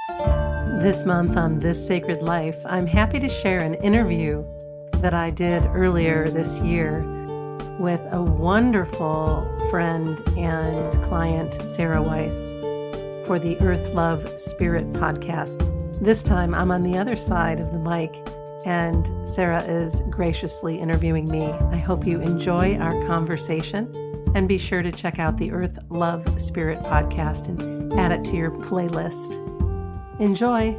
This month on This Sacred Life, I'm happy to share an interview that I did earlier this year with a wonderful friend and client, Sarah Weiss, for the Earth, Love, Spirit podcast. This time I'm on the other side of the mic and Sarah is graciously interviewing me. I hope you enjoy our conversation and be sure to check out the Earth, Love, Spirit podcast and add it to your playlist. Enjoy.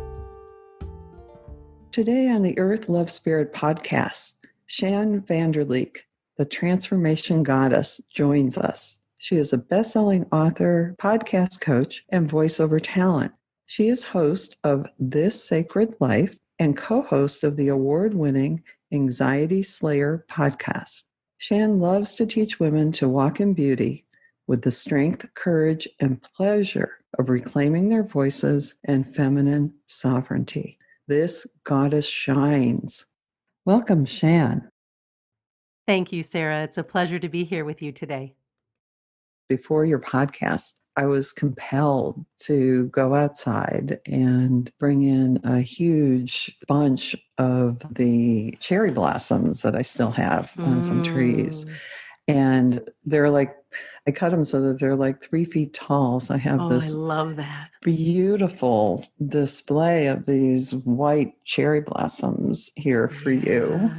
Today on the Earth, Love, Spirit podcast, Shann Vander Leek, the transformation goddess, joins us. She is a best-selling author, podcast coach, and voiceover talent. She is host of This Sacred Life and co-host of the award-winning Anxiety Slayer podcast. Shann loves to teach women to walk in beauty with the strength, courage, and pleasure of reclaiming their voices and feminine sovereignty. This goddess shines. Welcome, Shann. Thank you, Sarah. It's a pleasure to be here with you today. Before your podcast, I was compelled to go outside and bring in a huge bunch of the cherry blossoms that I still have on some trees. And they're like, I cut them so that they're like 3 feet tall. So I have this I love that. Beautiful display of these white cherry blossoms here for you.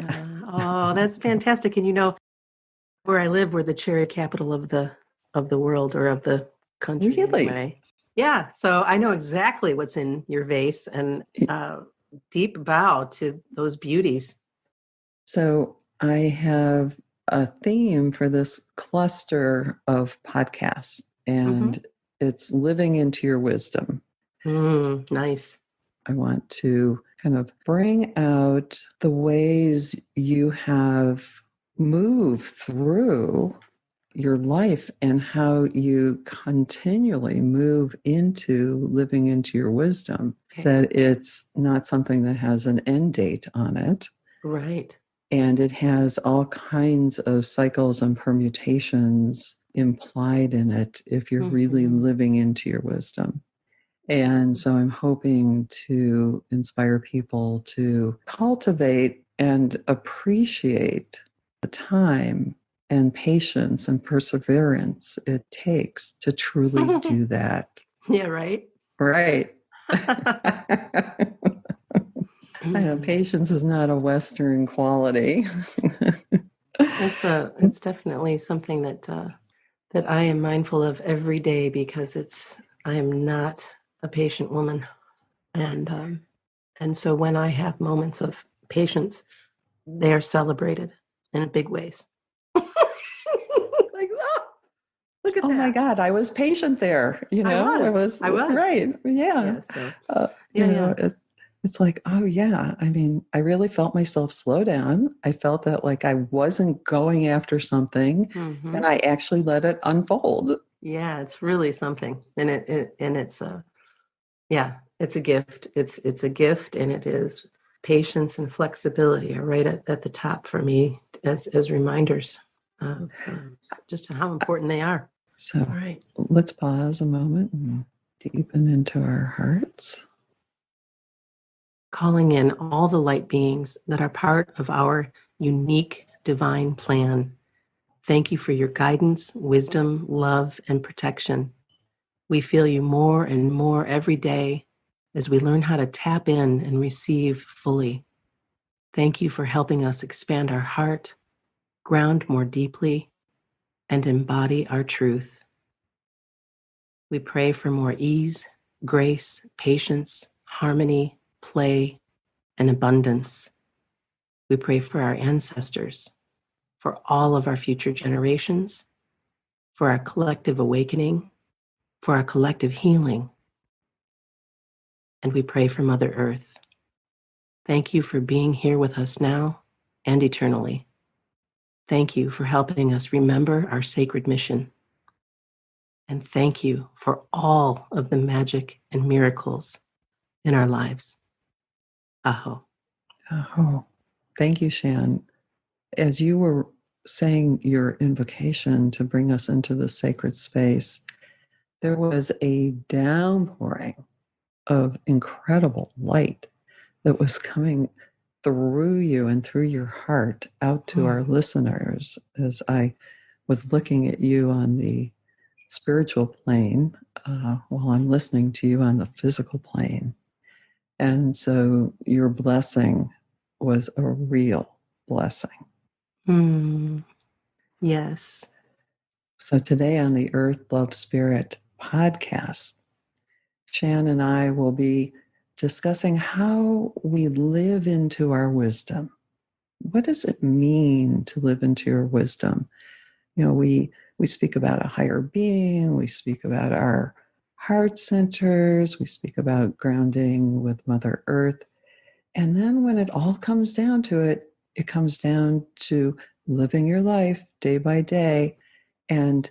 Oh, that's fantastic. And you know, where I live, we're the cherry capital of the world or of the country. Really? Anyway. Yeah. So I know exactly what's in your vase and deep bow to those beauties. So I have a theme for this cluster of podcasts, and it's living into your wisdom. Nice. I want to kind of bring out the ways you have moved through your life and how you continually move into living into your wisdom, that it's not something that has an end date on it. Right. And it has all kinds of cycles and permutations implied in it if you're really living into your wisdom. And so I'm hoping to inspire people to cultivate and appreciate the time and patience and perseverance it takes to truly do that. Yeah, right? Right. Patience is not a Western quality. It's definitely something that I am mindful of every day because I am not a patient woman, and so when I have moments of patience, they are celebrated in big ways. Like, oh, look at that! Oh my God, I was patient there. You know, I was right. Yeah. It's like, oh yeah. I mean, I really felt myself slow down. I felt that like I wasn't going after something, and I actually let it unfold. Yeah, it's really something, and it's a gift. It's a gift, and it is patience and flexibility are right at the top for me as reminders of just how important they are. So, all right, let's pause a moment and deepen into our hearts. Calling in all the light beings that are part of our unique divine plan. Thank you for your guidance, wisdom, love, and protection. We feel you more and more every day as we learn how to tap in and receive fully. Thank you for helping us expand our heart, ground more deeply, and embody our truth. We pray for more ease, grace, patience, harmony, play, and abundance. We pray for our ancestors, for all of our future generations, for our collective awakening, for our collective healing. And we pray for Mother Earth. Thank you for being here with us now and eternally. Thank you for helping us remember our sacred mission. And thank you for all of the magic and miracles in our lives. Aho. Aho. Thank you, Shann. As you were saying your invocation to bring us into the sacred space, there was a downpouring of incredible light that was coming through you and through your heart out to our listeners as I was looking at you on the spiritual plane while I'm listening to you on the physical plane. And so your blessing was a real blessing. Yes. So today on the Earth, Love, Spirit podcast, Shann and I will be discussing how we live into our wisdom. What does it mean to live into your wisdom? You know, we speak about a higher being, we speak about our heart centers, we speak about grounding with Mother Earth. And then when it all comes down to it, it comes down to living your life day by day and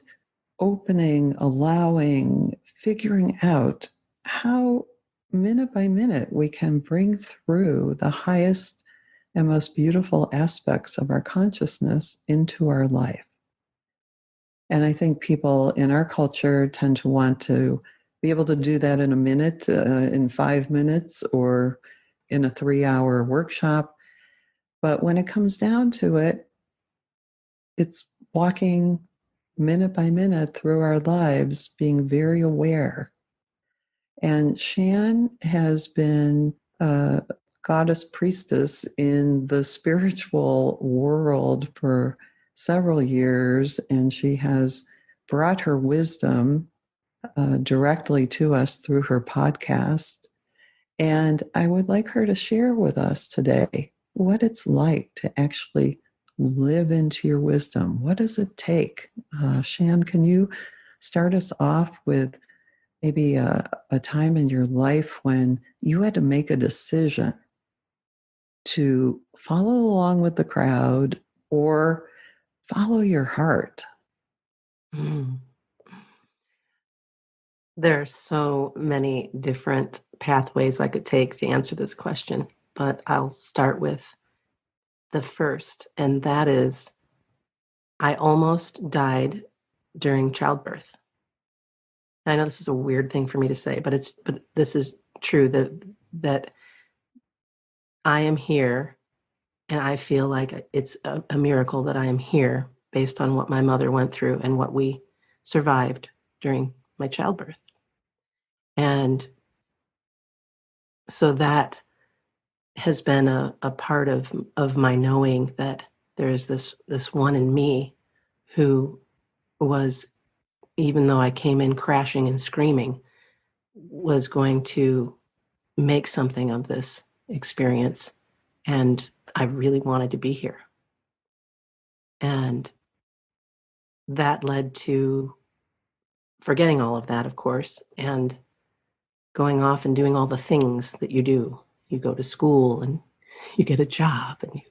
opening, allowing, figuring out how minute by minute we can bring through the highest and most beautiful aspects of our consciousness into our life. And I think people in our culture tend to want to be able to do that in a minute, in 5 minutes, or in a 3-hour workshop. But when it comes down to it, it's walking minute by minute through our lives, being very aware. And Shann has been a goddess priestess in the spiritual world for several years, and she has brought her wisdom directly to us through her podcast. And I would like her to share with us today what it's like to actually live into your wisdom. What does it take? Shann, can you start us off with maybe a time in your life when you had to make a decision to follow along with the crowd or follow your heart? There are so many different pathways I could take to answer this question, but I'll start with the first, and that is I almost died during childbirth. And I know this is a weird thing for me to say, but this is true that I am here, and I feel like it's a miracle that I am here based on what my mother went through and what we survived during my childbirth. And so that has been a part of my knowing that there is this one in me who was, even though I came in crashing and screaming, was going to make something of this experience. And I really wanted to be here. And that led to forgetting all of that, of course, and going off and doing all the things that you do. You go to school and you get a job and you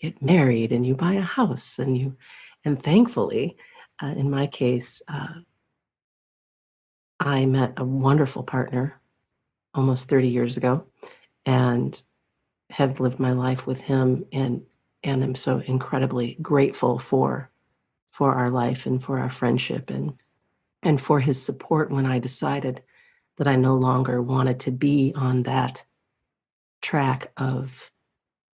get married and you buy a house and thankfully, in my case, I met a wonderful partner almost 30 years ago and have lived my life with him, and I'm so incredibly grateful for our life and for our friendship and for his support when I decided that I no longer wanted to be on that track of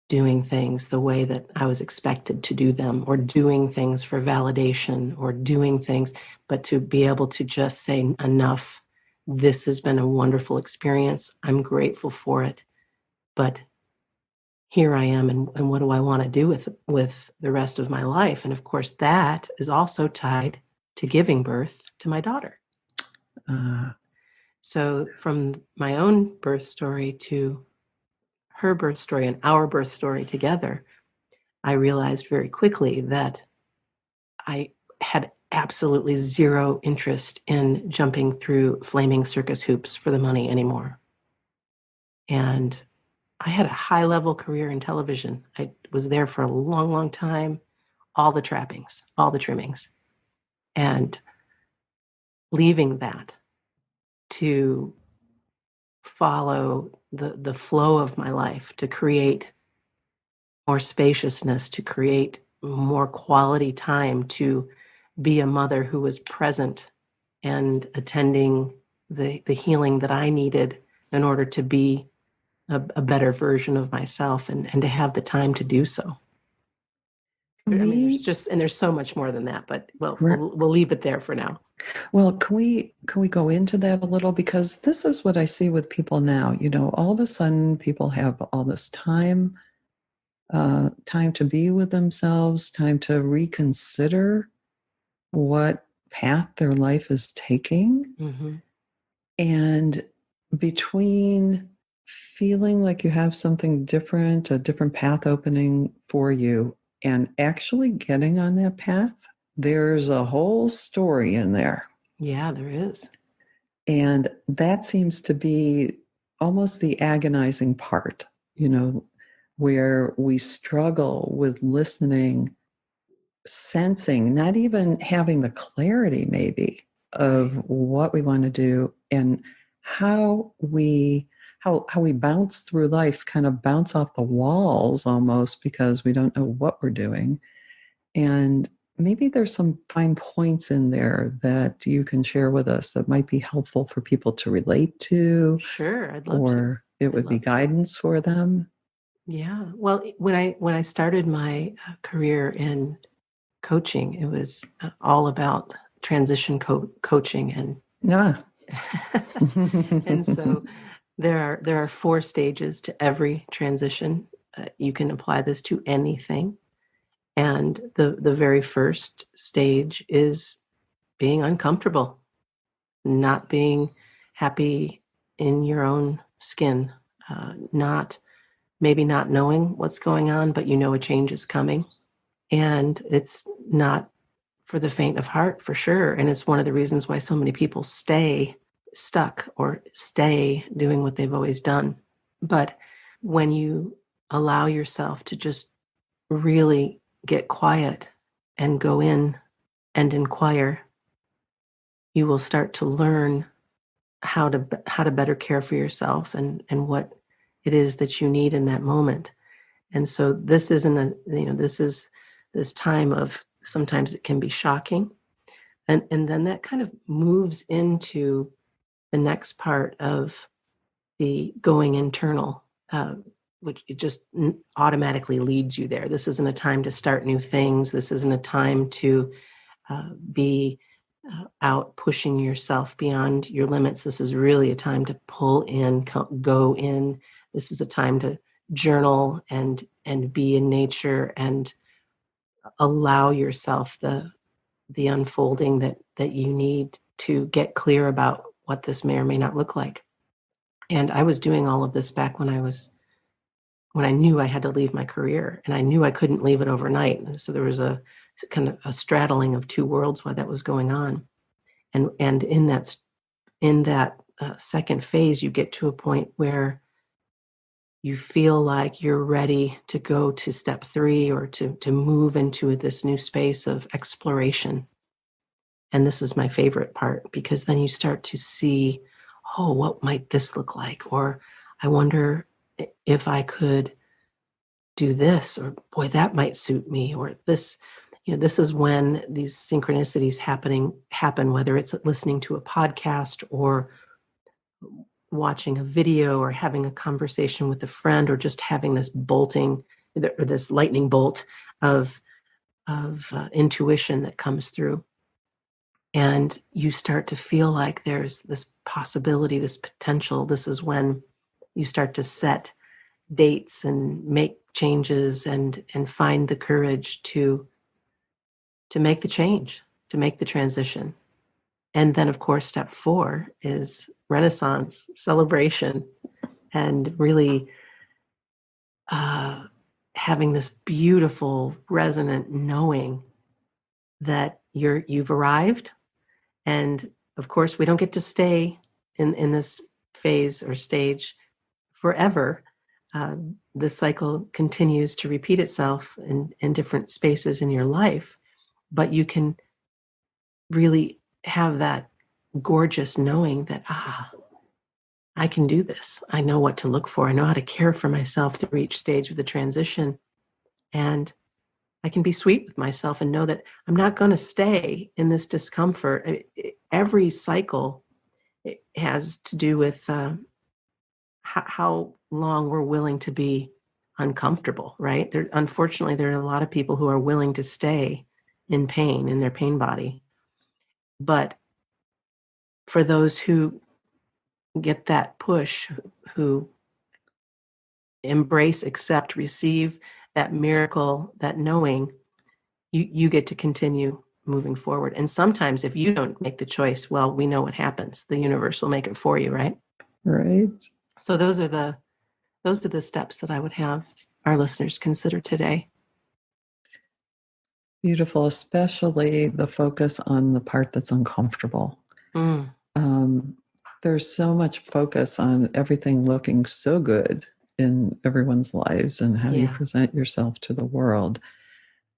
doing things the way that I was expected to do them, or doing things for validation, or doing things, but to be able to just say, enough, this has been a wonderful experience. I'm grateful for it, but here I am, and what do I want to do with the rest of my life? And of course, that is also tied to giving birth to my daughter. So from my own birth story to her birth story and our birth story together, I realized very quickly that I had absolutely zero interest in jumping through flaming circus hoops for the money anymore. And I had a high-level career in television. I was there for a long, long time, all the trappings, all the trimmings. And leaving that to follow the flow of my life, to create more spaciousness, to create more quality time, to be a mother who was present and attending the healing that I needed in order to be a better version of myself and to have the time to do so. I mean, there's so much more than that, but we'll leave it there for now. Well, can we go into that a little? Because this is what I see with people now. All of a sudden people have all this time to be with themselves, time to reconsider what path their life is taking. Mm-hmm. And between feeling like you have something different, a different path opening for you, and actually getting on that path, there's a whole story in there. Yeah, there is. And that seems to be almost the agonizing part, where we struggle with listening, sensing, not even having the clarity maybe of what we want to do, and how we bounce through life, kind of bounce off the walls almost, because we don't know what we're doing. And maybe there's some fine points in there that you can share with us that might be helpful for people to relate to. Sure, I'd love to. Or it would be guidance for them. Yeah. Well, when I started my career in coaching, it was all about transition coaching, and and so there are 4 stages to every transition. You can apply this to anything. And the very first stage is being uncomfortable, not being happy in your own skin, maybe not knowing what's going on, but a change is coming. And it's not for the faint of heart, for sure. And it's one of the reasons why so many people stay stuck or stay doing what they've always done. But when you allow yourself to just really get quiet and go in and inquire, you will start to learn how to better care for yourself and what it is that you need in that moment. And so this isn't this is this time of, sometimes it can be shocking. And then that kind of moves into the next part of the going internal, which it just automatically leads you there. This isn't a time to start new things. This isn't a time to be out pushing yourself beyond your limits. This is really a time to pull in, go in. This is a time to journal and be in nature and allow yourself the unfolding that you need to get clear about what this may or may not look like. And I was doing all of this back when I knew I had to leave my career, and I knew I couldn't leave it overnight. And so there was a kind of a straddling of 2 worlds while that was going on. And in that second phase, you get to a point where you feel like you're ready to go to step 3 or to move into this new space of exploration. And this is my favorite part, because then you start to see, oh, what might this look like? Or I wonder if I could do this, or boy, that might suit me, or this. This is when these synchronicities happen, whether it's listening to a podcast or watching a video or having a conversation with a friend, or just having this this lightning bolt of intuition that comes through. And you start to feel like there's this possibility, this potential. This is when you start to set dates and make changes and find the courage to make the change, to make the transition. And then, of course, step 4 is Renaissance, celebration, and really having this beautiful, resonant knowing that you've arrived. And of course, we don't get to stay in this phase or stage forever. This cycle continues to repeat itself in different spaces in your life, but you can really have that gorgeous knowing that, I can do this. I know what to look for. I know how to care for myself through each stage of the transition. And I can be sweet with myself and know that I'm not going to stay in this discomfort. Every cycle has to do with how long we're willing to be uncomfortable, right? Unfortunately, there are a lot of people who are willing to stay in pain, in their pain body. But for those who get that push, who embrace, accept, receive that miracle, that knowing, you get to continue moving forward. And sometimes if you don't make the choice, well, we know what happens. The universe will make it for you, right? Right. So those are the steps that I would have our listeners consider today. Beautiful, especially the focus on the part that's uncomfortable. Mm. There's so much focus on everything looking so good in everyone's lives and how you present yourself to the world,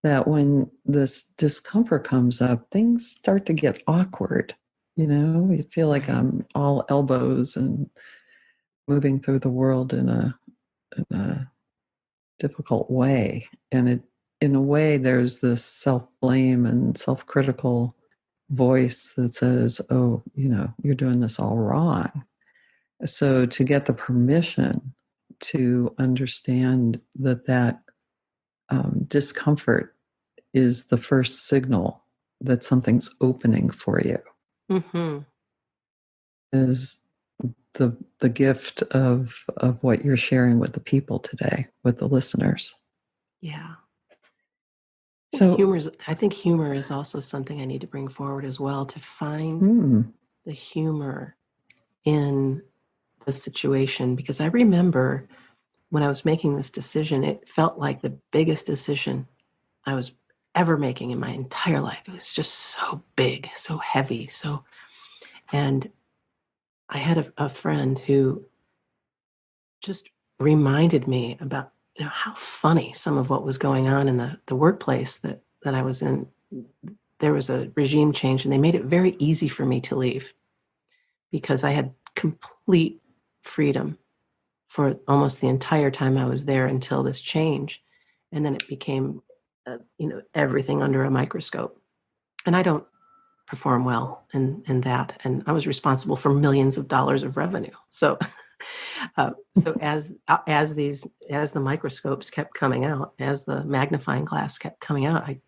that when this discomfort comes up, things start to get awkward. You feel like I'm all elbows and moving through the world in a difficult way. And in a way, there's this self-blame and self-critical voice that says, oh, you're doing this all wrong. So to get the permission to understand that discomfort is the first signal that something's opening for you, Mm-hmm. is the gift of what you're sharing with the people today, with the listeners. Yeah. So I think humor is also something I need to bring forward as well, to find the humor in the situation. Because I remember when I was making this decision, it felt like the biggest decision I was ever making in my entire life. It was just so big, so heavy. And I had a friend who just reminded me about how funny some of what was going on in the workplace that I was in. There was a regime change, and they made it very easy for me to leave because I had complete freedom for almost the entire time I was there until this change. And then it became, everything under a microscope. And I don't perform well in that. And I was responsible for millions of dollars of revenue. So, as the microscopes kept coming out, as the magnifying glass kept coming out, I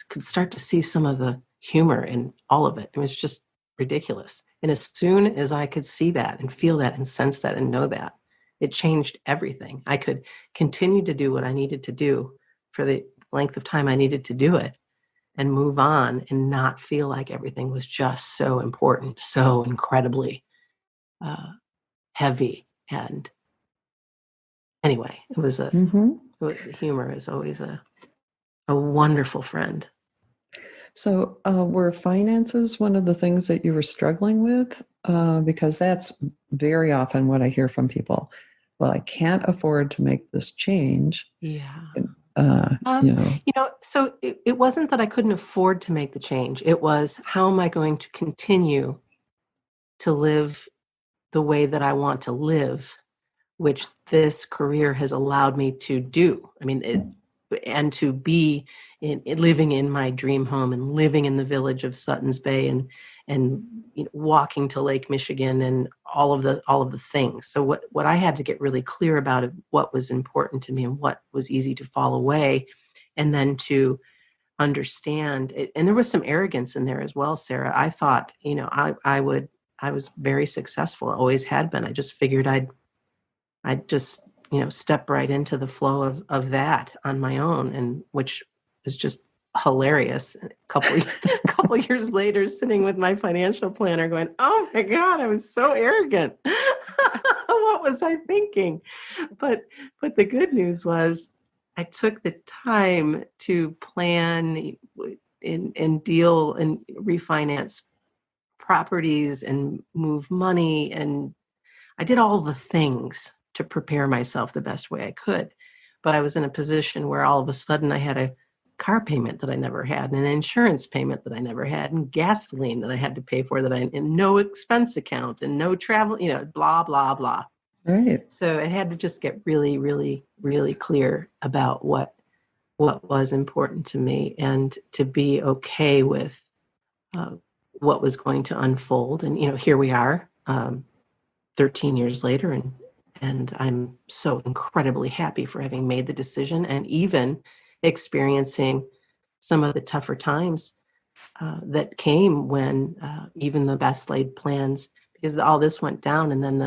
could start to see some of the humor in all of it. It was just ridiculous. And as soon as I could see that and feel that and sense that and know that, it changed everything. I could continue to do what I needed to do for the length of time I needed to do it and move on and not feel like everything was just so important, so incredibly heavy. And anyway, it was humor is always a wonderful friend. So, were finances one of the things that you were struggling with? Because that's very often what I hear from people. Well, I can't afford to make this change. Yeah. So it wasn't that I couldn't afford to make the change. It was, how am I going to continue to live the way that I want to live, which this career has allowed me to do. I mean, and to be living in my dream home and living in the village of Sutton's Bay and walking to Lake Michigan and all of the things. So what I had to get really clear about of what was important to me and what was easy to fall away, and then to understand it. And there was some arrogance in there as well, Sarah. I thought, I was very successful, always had been. I just figured I'd just, step right into the flow of that on my own, and which was just hilarious. A couple years later, sitting with my financial planner going, oh my God, I was so arrogant. What was I thinking? But the good news was I took the time to plan and deal and refinance properties and move money, and I did all the things to prepare myself the best way I could. But I was in a position where all of a sudden I had a car payment that I never had, and an insurance payment that I never had, and gasoline that I had to pay for and no expense account and no travel, blah, blah, blah. Right. So I had to just get really, really, really clear about what was important to me, and to be okay with what was going to unfold. And, here we are, 13 years later, and And I'm so incredibly happy for having made the decision and even experiencing some of the tougher times that came when even the best laid plans, because all this went down, and then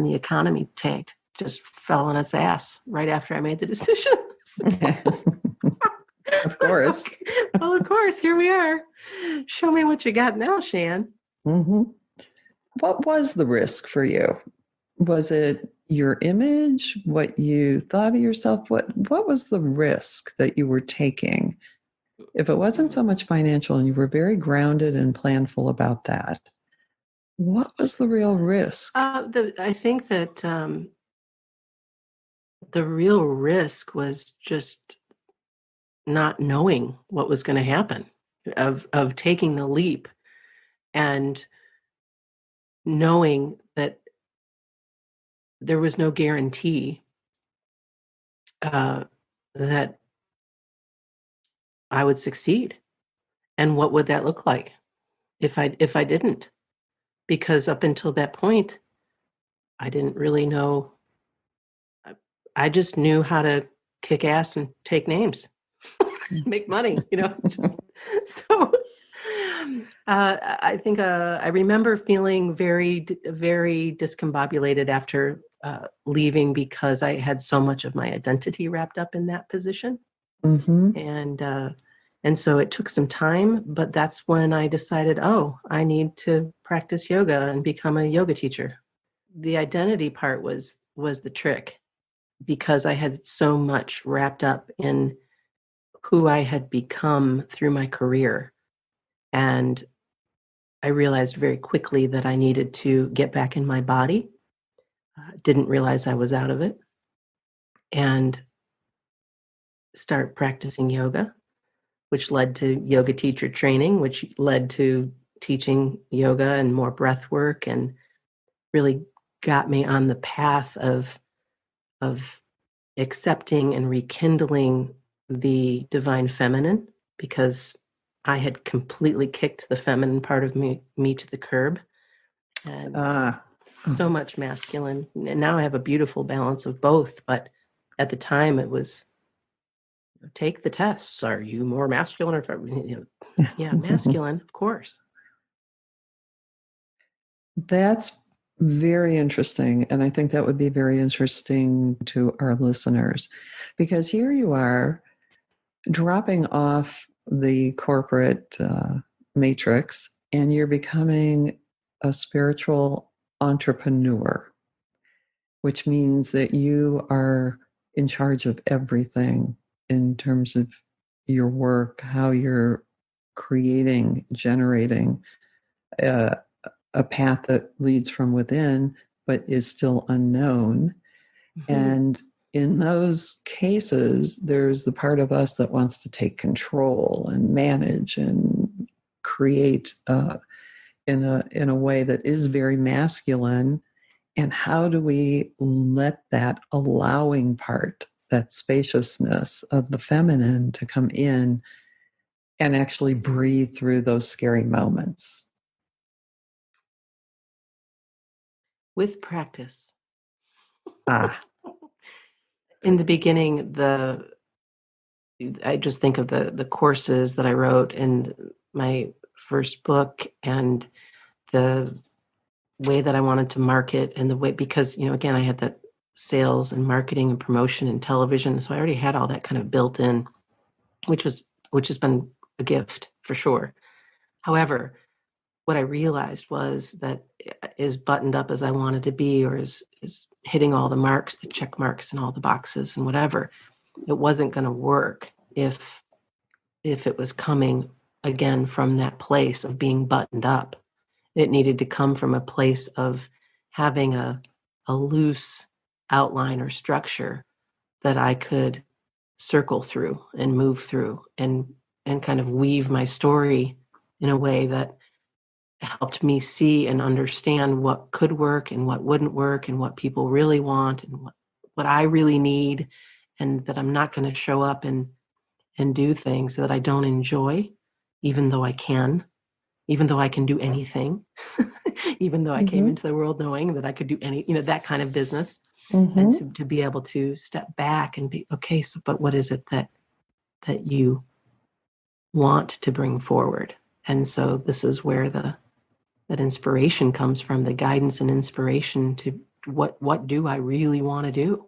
the economy tanked, just fell on its ass right after I made the decision. Of course. Well, of course, here we are. Show me what you got now, Shann. Mm-hmm. What was the risk for you? Was it your image, what you thought of yourself? What was the risk that you were taking? If it wasn't so much financial and you were very grounded and planful about that, what was the real risk? I think that the real risk was just not knowing what was going to happen, of taking the leap and knowing that there was no guarantee that I would succeed. And what would that look like if I didn't? Because up until that point, I didn't really know. I just knew how to kick ass and take names, make money, just, so I think I remember feeling very, very discombobulated after leaving, because I had so much of my identity wrapped up in that position. Mm-hmm. And so it took some time, but that's when I decided, I need to practice yoga and become a yoga teacher. The identity part was the trick, because I had so much wrapped up in who I had become through my career. And I realized very quickly that I needed to get back in my body. Didn't realize I was out of it, and start practicing yoga, which led to yoga teacher training, which led to teaching yoga and more breath work, and really got me on the path of accepting and rekindling the divine feminine, because I had completely kicked the feminine part of me to the curb, and so much masculine. And now I have a beautiful balance of both. But at the time, it was, take the tests. Are you more masculine or yeah, masculine, of course. That's very interesting. And I think that would be very interesting to our listeners, because here you are dropping off the corporate matrix and you're becoming a spiritual entrepreneur, which means that you are in charge of everything in terms of your work, how you're creating, generating a path that leads from within, but is still unknown. Mm-hmm. And in those cases, there's the part of us that wants to take control and manage and create in a way that is very masculine. And how do we let that allowing part, that spaciousness of the feminine, to come in and actually breathe through those scary moments? With practice. In the beginning, I just think of the courses that I wrote in my first book, and the way that I wanted to market, and the way, because, again, I had that sales and marketing and promotion and television. So I already had all that kind of built in, which has been a gift for sure. However, what I realized was that, as buttoned up as I wanted to be, or is hitting all the marks, the check marks and all the boxes and whatever, it wasn't going to work if it was coming again from that place of being buttoned up. It needed to come from a place of having a loose outline or structure that I could circle through and move through, and kind of weave my story in a way that helped me see and understand what could work and what wouldn't work, and what people really want, and what I really need, and that I'm not going to show up and do things that I don't enjoy, even though I can. even though I can do anything, even though I came into the world knowing that I could do that kind of business, and to be able to step back and be, okay, so, but what is it that you want to bring forward? And so this is where that inspiration comes from, the guidance and inspiration to what do I really want to do?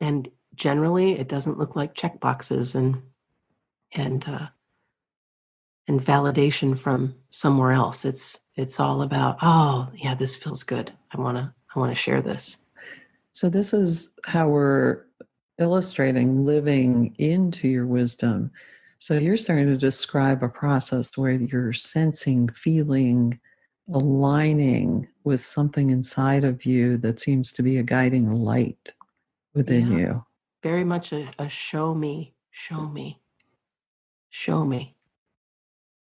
And generally it doesn't look like check boxes and validation from somewhere else. It's all about, oh yeah, this feels good. I want to share this. So this is how we're illustrating living into your wisdom. So you're starting to describe a process where you're sensing, feeling, aligning with something inside of you that seems to be a guiding light within you. Very much a show me.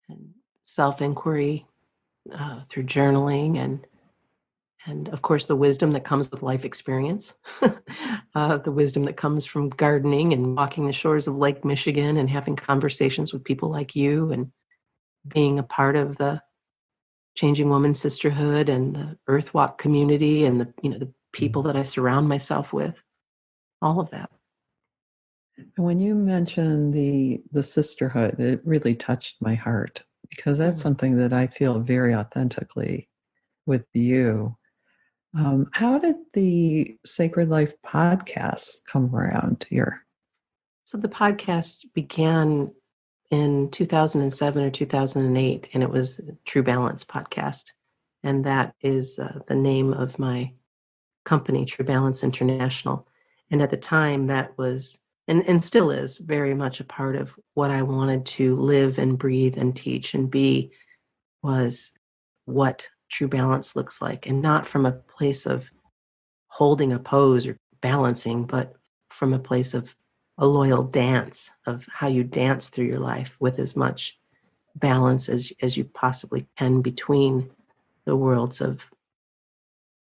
And self-inquiry through journaling and of course the wisdom that comes with life experience, the wisdom that comes from gardening and walking the shores of Lake Michigan and having conversations with people like you and being a part of the Changing Woman Sisterhood and the Earthwalk community and the people that I surround myself with, all of that. And when you mentioned the sisterhood, it really touched my heart because that's something that I feel very authentically with you. How did the Sacred Life podcast come around here? So the podcast began in 2007 or 2008, and it was True Balance Podcast. And that is the name of my company, True Balance International. And at the time, that was, and still is, very much a part of what I wanted to live and breathe and teach and be, was what true balance looks like. And not from a place of holding a pose or balancing, but from a place of a loyal dance, of how you dance through your life with as much balance as you possibly can between the worlds of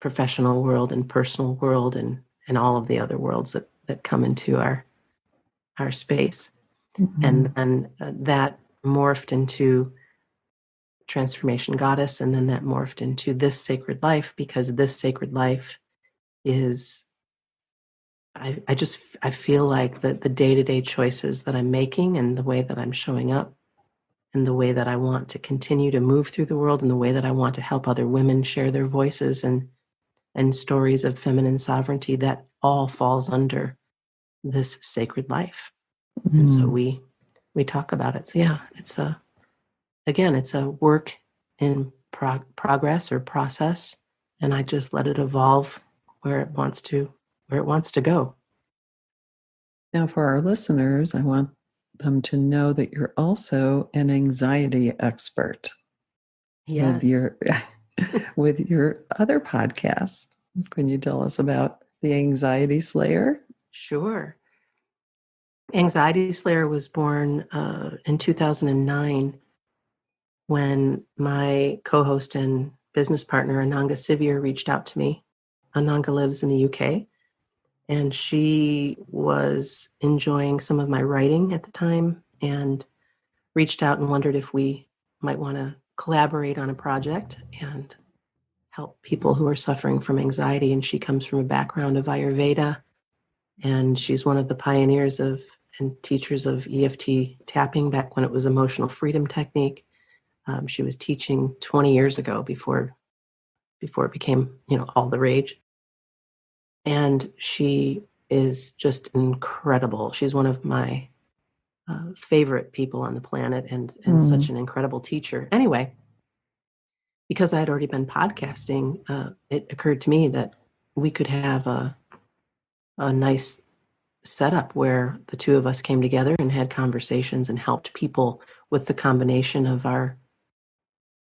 professional world and personal world and all of the other worlds that come into our space. And then that morphed into Transformation Goddess, and then that morphed into this sacred life, because this sacred life is, I feel like the day-to-day choices that I'm making and the way that I'm showing up and the way that I want to continue to move through the world and the way that I want to help other women share their voices and stories of feminine sovereignty, that all falls under this sacred life. And so we talk about it. So yeah, it's a work in progress or process, and I just let it evolve where it wants to go. Now, for our listeners, I want them to know that you're also an anxiety expert. Yes. With your other podcast. Can you tell us about the Anxiety Slayer? Sure. Anxiety Slayer was born in 2009 when my co-host and business partner, Ananga Sivir, reached out to me. Ananga lives in the UK, and she was enjoying some of my writing at the time and reached out and wondered if we might want to collaborate on a project and help people who are suffering from anxiety. And she comes from a background of Ayurveda, and she's one of the pioneers of and teachers of EFT tapping back when it was emotional freedom technique. She was teaching 20 years ago before it became, all the rage. And she is just incredible. She's one of my favorite people on the planet and such an incredible teacher. Anyway, because I had already been podcasting, it occurred to me that we could have a nice setup where the two of us came together and had conversations and helped people with the combination of our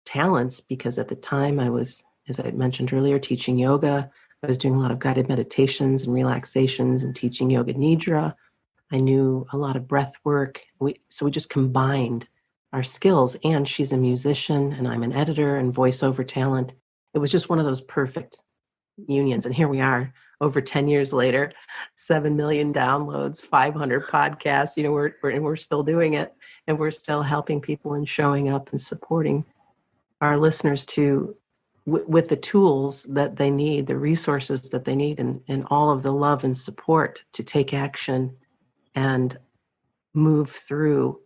talents. Because at the time I was, as I mentioned earlier, teaching yoga. I was doing a lot of guided meditations and relaxations and teaching yoga nidra. I knew a lot of breath work. So we just combined our skills, and she's a musician and I'm an editor and voiceover talent. It was just one of those perfect unions. And here we are over 10 years later, 7 million downloads, 500 podcasts, we're still doing it. and we're still helping people and showing up and supporting our listeners to with the tools that they need, the resources that they need, and all of the love and support to take action and move through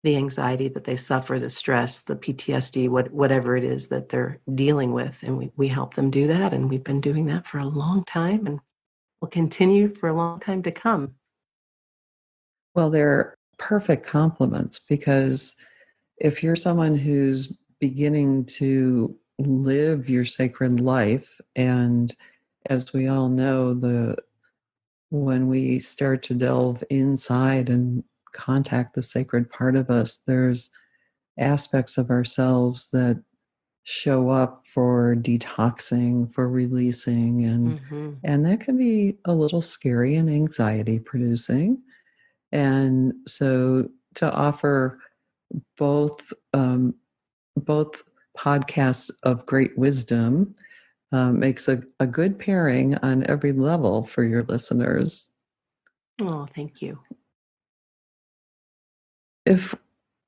the anxiety that they suffer, the stress, the PTSD, whatever it is that they're dealing with. And we help them do that. And we've been doing that for a long time and will continue for a long time to come. Well, they're perfect compliments, because if you're someone who's beginning to live your sacred life, and as we all know, when we start to delve inside and contact the sacred part of us, there's aspects of ourselves that show up for detoxing, for releasing, and that can be a little scary and anxiety producing. And so to offer both both podcasts of great wisdom makes a good pairing on every level for your listeners. Oh, thank you. If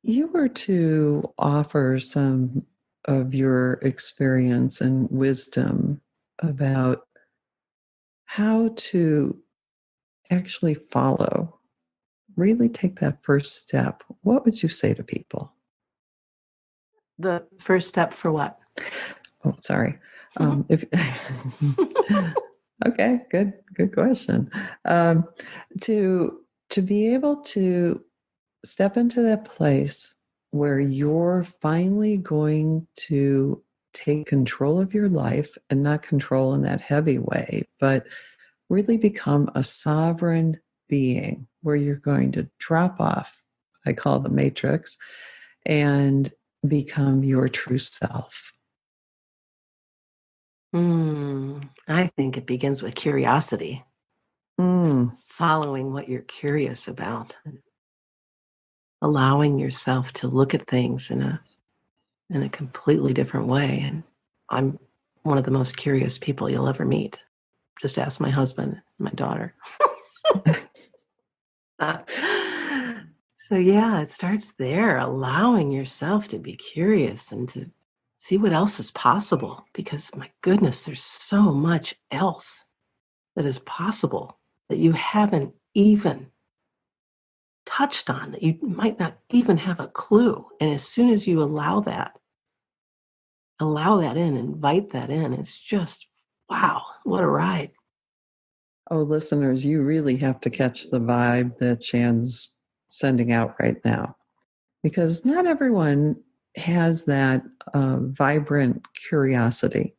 you were to offer some of your experience and wisdom about how to actually follow, really take that first step, what would you say to people? The first step for what? Oh, sorry. If Okay, good question. Um, to be able to step into that place where you're finally going to take control of your life, and not control in that heavy way, but really become a sovereign being, where you're going to drop off, I call the matrix, and become your true self. I think it begins with curiosity, following what you're curious about, allowing yourself to look at things in a completely different way. And I'm one of the most curious people you'll ever meet. Just ask my husband and my daughter. So yeah, it starts there, allowing yourself to be curious and to see what else is possible, because my goodness, there's so much else that is possible that you haven't even touched on, that you might not even have a clue. And as soon as you allow that in, invite that in, it's just, wow, what a ride. Oh, listeners, you really have to catch the vibe that Shann's sending out right now, because not everyone has that vibrant curiosity.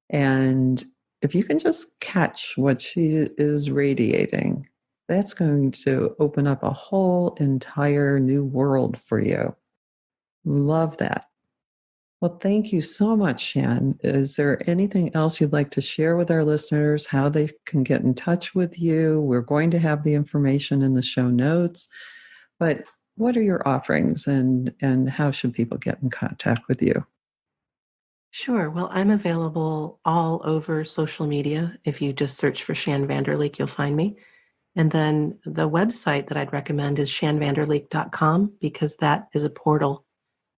And if you can just catch what she is radiating, that's going to open up a whole entire new world for you. Love that. Well, thank you so much, Shann. Is there anything else you'd like to share with our listeners, how they can get in touch with you? We're going to have the information in the show notes, but what are your offerings, and how should people get in contact with you? Sure. Well, I'm available all over social media. If you just search for Shann Vander Leek, you'll find me. And then the website that I'd recommend is shannvanderleek.com, because that is a portal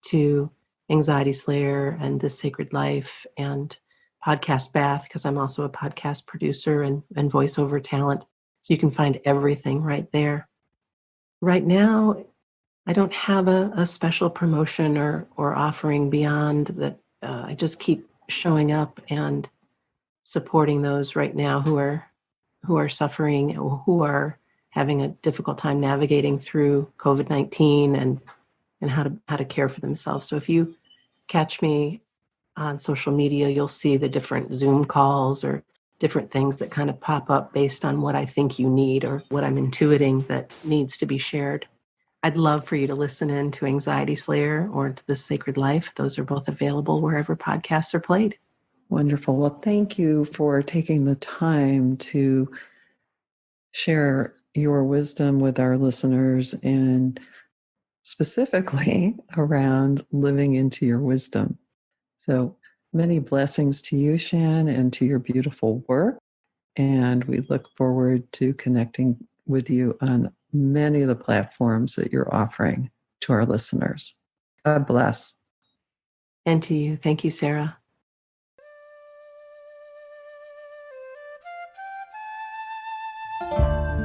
to Anxiety Slayer and This Sacred Life and Podcast Bath, because I'm also a podcast producer and voiceover talent. So you can find everything right there. Right now, I don't have a special promotion or offering beyond that. I just keep showing up and supporting those right now who are suffering, or who are having a difficult time navigating through COVID-19 and how to care for themselves. So if you catch me on social media, you'll see the different Zoom calls or different things that kind of pop up based on what I think you need or what I'm intuiting that needs to be shared. I'd love for you to listen in to Anxiety Slayer or to This Sacred Life. Those are both available wherever podcasts are played. Wonderful. Well, thank you for taking the time to share your wisdom with our listeners, and specifically around living into your wisdom. So many blessings to you, Shann, and to your beautiful work. And we look forward to connecting with you on many of the platforms that you're offering to our listeners. God bless. And to you. Thank you, Sarah.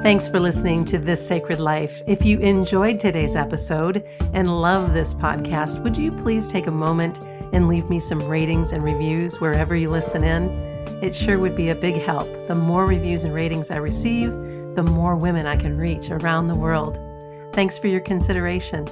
Thanks for listening to This Sacred Life. If you enjoyed today's episode and love this podcast, would you please take a moment and leave me some ratings and reviews wherever you listen in? It sure would be a big help. The more reviews and ratings I receive, the more women I can reach around the world. Thanks for your consideration.